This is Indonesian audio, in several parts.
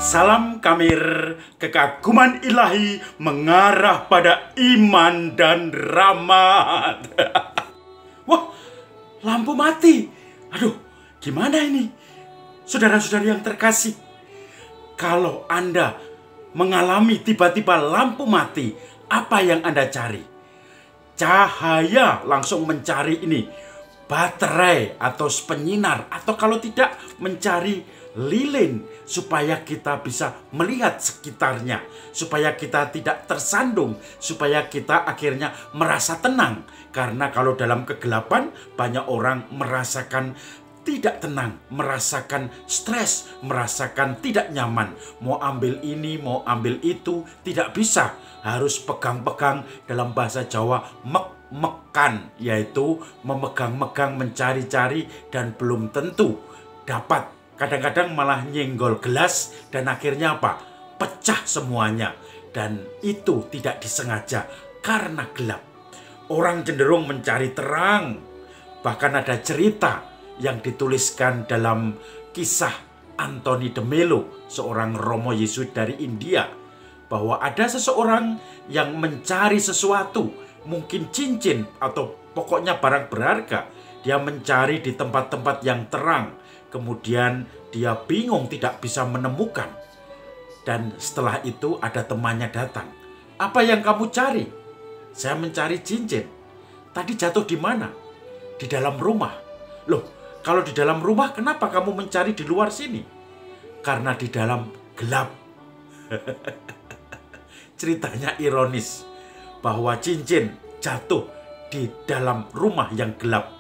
Salam Kamir, kekaguman ilahi mengarah pada iman dan rahmat. Wah, lampu mati. Aduh, gimana ini? Saudara-saudari yang terkasih, kalau Anda mengalami tiba-tiba lampu mati, apa yang Anda cari? Cahaya, langsung mencari ini baterai atau penyinar, atau kalau tidak mencari lilin supaya kita bisa melihat sekitarnya, supaya kita tidak tersandung, supaya kita akhirnya merasa tenang. Karena kalau dalam kegelapan banyak orang merasakan tidak tenang, merasakan stres, merasakan tidak nyaman. Mau ambil ini, mau ambil itu, tidak bisa. Harus pegang-pegang, dalam bahasa Jawa mek-mekan, yaitu memegang-megang, mencari-cari, dan belum tentu dapat. Kadang-kadang malah nyenggol gelas dan akhirnya apa? Pecah semuanya. Dan itu tidak disengaja karena gelap. Orang cenderung mencari terang. Bahkan ada cerita yang dituliskan dalam kisah Anthony de Mello, seorang Romo Yesuit dari India, bahwa ada seseorang yang mencari sesuatu, mungkin cincin atau pokoknya barang berharga. Dia mencari di tempat-tempat yang terang. Kemudian dia bingung tidak bisa menemukan. Dan setelah itu ada temannya datang. Apa yang kamu cari? Saya mencari cincin. Tadi jatuh di mana? Di dalam rumah. Loh, kalau di dalam rumah kenapa kamu mencari di luar sini? Karena di dalam gelap. Ceritanya ironis bahwa cincin jatuh di dalam rumah yang gelap.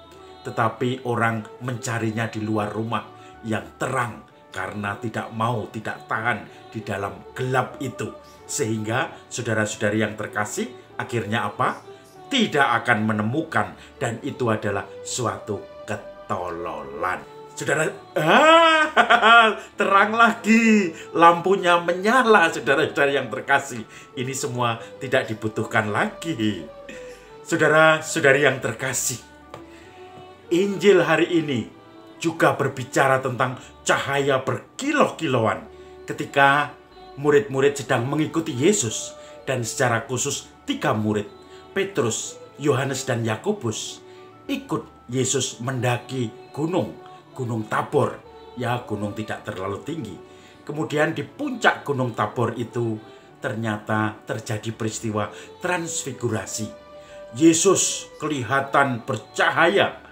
Tetapi orang mencarinya di luar rumah yang terang karena tidak mau, tidak tahan di dalam gelap itu. Sehingga saudara-saudari yang terkasih akhirnya apa? Tidak akan menemukan, dan itu adalah suatu ketololan. Saudara, terang lagi, lampunya menyala, saudara-saudari yang terkasih. Ini semua tidak dibutuhkan lagi. Saudara-saudari yang terkasih, Injil hari ini juga berbicara tentang cahaya berkilau-kilauan ketika murid-murid sedang mengikuti Yesus, dan secara khusus 3 murid, Petrus, Yohanes, dan Yakobus, ikut Yesus mendaki gunung Tabor. Ya, gunung tidak terlalu tinggi. Kemudian di puncak gunung Tabor itu ternyata terjadi peristiwa transfigurasi. Yesus kelihatan bercahaya.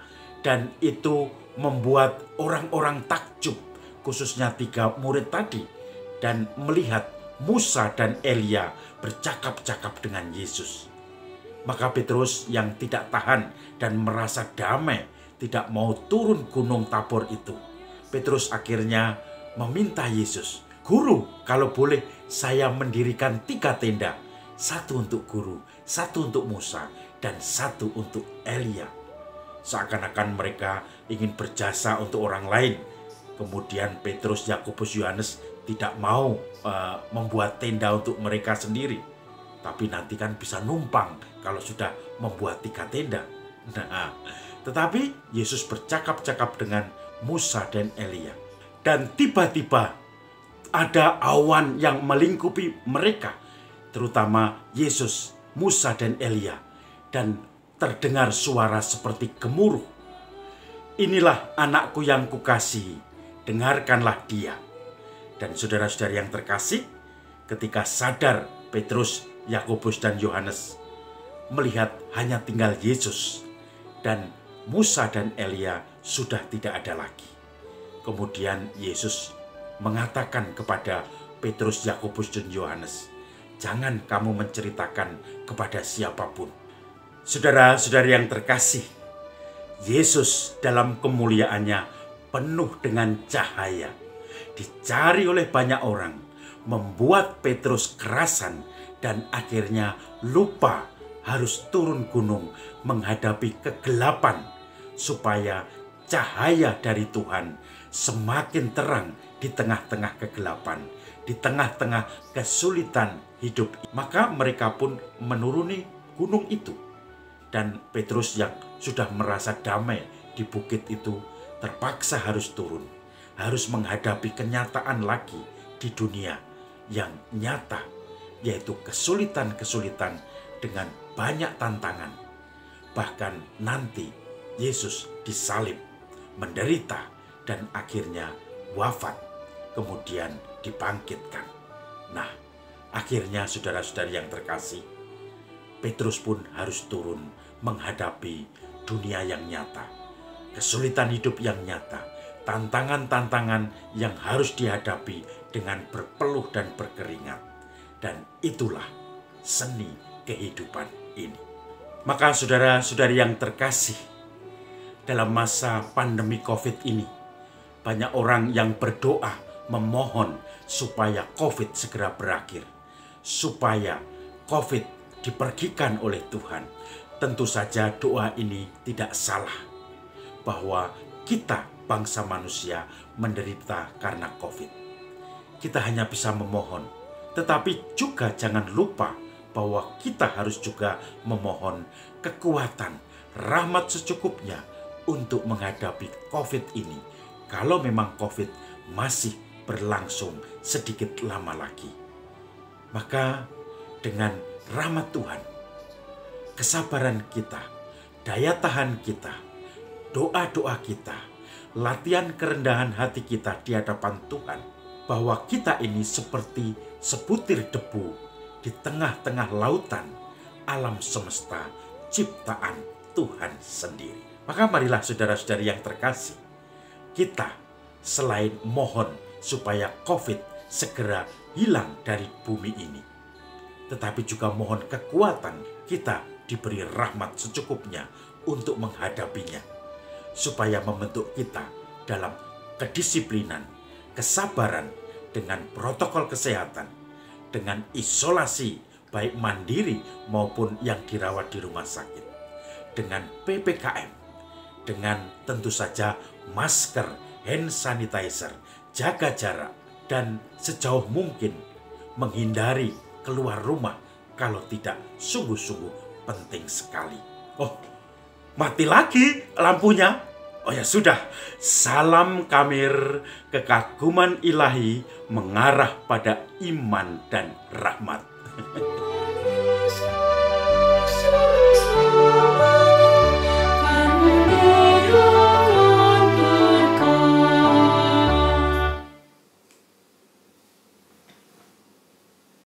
Dan itu membuat orang-orang takjub, khususnya 3 murid tadi, dan melihat Musa dan Elia bercakap-cakap dengan Yesus. Maka Petrus yang tidak tahan dan merasa damai, tidak mau turun gunung Tabor itu. Petrus akhirnya meminta Yesus, "Guru, kalau boleh saya mendirikan 3 tenda. 1 untuk guru, 1 untuk Musa, dan 1 untuk Elia." Seakan-akan mereka ingin berjasa untuk orang lain. Kemudian Petrus, Yakobus, Yohanes tidak mau membuat tenda untuk mereka sendiri. Tapi nanti kan bisa numpang kalau sudah membuat 3 tenda. Nah, tetapi Yesus bercakap-cakap dengan Musa dan Elia. Dan tiba-tiba ada awan yang melingkupi mereka, terutama Yesus, Musa, dan Elia. Dan terdengar suara seperti gemuruh. "Inilah anakku yang kukasihi, dengarkanlah dia." Dan saudara-saudari yang terkasih, ketika sadar Petrus, Yakobus, dan Yohanes melihat hanya tinggal Yesus, dan Musa dan Elia sudah tidak ada lagi. Kemudian Yesus mengatakan kepada Petrus, Yakobus, dan Yohanes, "Jangan kamu menceritakan kepada siapapun." Saudara-saudari yang terkasih, Yesus dalam kemuliaannya penuh dengan cahaya, dicari oleh banyak orang, membuat Petrus kerasan, dan akhirnya lupa harus turun gunung menghadapi kegelapan, supaya cahaya dari Tuhan semakin terang di tengah-tengah kegelapan, di tengah-tengah kesulitan hidup. Maka mereka pun menuruni gunung itu. Dan Petrus yang sudah merasa damai di bukit itu terpaksa harus turun, harus menghadapi kenyataan lagi di dunia yang nyata, yaitu kesulitan-kesulitan dengan banyak tantangan. Bahkan nanti Yesus disalib, menderita, dan akhirnya wafat, kemudian dibangkitkan. Nah, akhirnya saudara-saudari yang terkasih, Petrus pun harus turun menghadapi dunia yang nyata, kesulitan hidup yang nyata, tantangan-tantangan yang harus dihadapi dengan berpeluh dan berkeringat. Dan itulah seni kehidupan ini. Maka saudara-saudari yang terkasih, dalam masa pandemi COVID ini, banyak orang yang berdoa memohon supaya COVID segera berakhir, supaya COVID dipergikan oleh Tuhan. Tentu saja doa ini tidak salah, bahwa kita bangsa manusia menderita karena COVID. Kita hanya bisa memohon, tetapi juga jangan lupa bahwa kita harus juga memohon kekuatan, rahmat secukupnya untuk menghadapi COVID ini, kalau memang COVID masih berlangsung sedikit lama lagi. Maka dengan rahmat Tuhan, kesabaran kita, daya tahan kita, doa-doa kita, latihan kerendahan hati kita di hadapan Tuhan, bahwa kita ini seperti sebutir debu di tengah-tengah lautan alam semesta ciptaan Tuhan sendiri. Maka marilah saudara-saudari yang terkasih, kita selain mohon supaya COVID segera hilang dari bumi ini, tetapi juga mohon kekuatan kita diberi rahmat secukupnya untuk menghadapinya, supaya membentuk kita dalam kedisiplinan, kesabaran dengan protokol kesehatan, dengan isolasi baik mandiri maupun yang dirawat di rumah sakit, dengan PPKM, dengan tentu saja masker, hand sanitizer, jaga jarak, dan sejauh mungkin menghindari keluar rumah kalau tidak sungguh-sungguh penting sekali. Oh, mati lagi lampunya. Oh ya sudah, salam kamir, kekaguman ilahi mengarah pada iman dan rahmat.